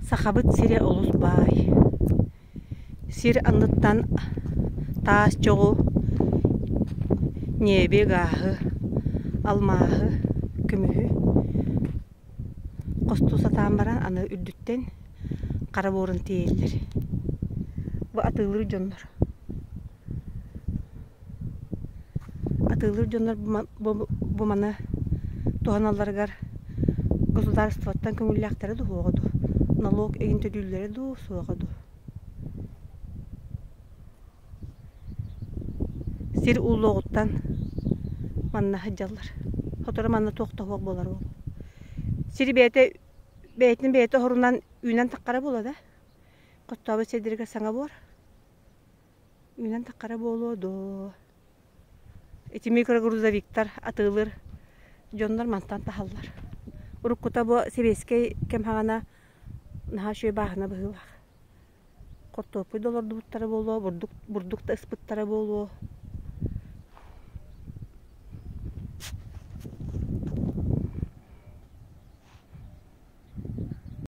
Сахабыт сире олус бай. Сир анныттан таас жоғу небе гағы, алмағы, күмігі. Қосту сатан баран аны үрдіттен қара борын тейелдер. Бұ атылыр жонлар. Атылыр жонлар бұ маны туғаналарғар государствоттан көңілләқтері ду оғыду. Налог егін төдүлері ду соғыду. Сир уллоғыттан манна хаджалар. Хотора манна тоқта хоқ болар ол. Сир бәйтін бәйті хорунан үйнен таққара болады. Қоттабы седірге саңа бор. Үйнен таққара болуду. Эти микрогрузовиктар атылыр. Жонлар мантан тахаллар. Уруккута бу себескей кем хагана наха шөй бағына бұғы бақ. Қортопы доларды бұттары болу, бурдукта ыспыттары болу.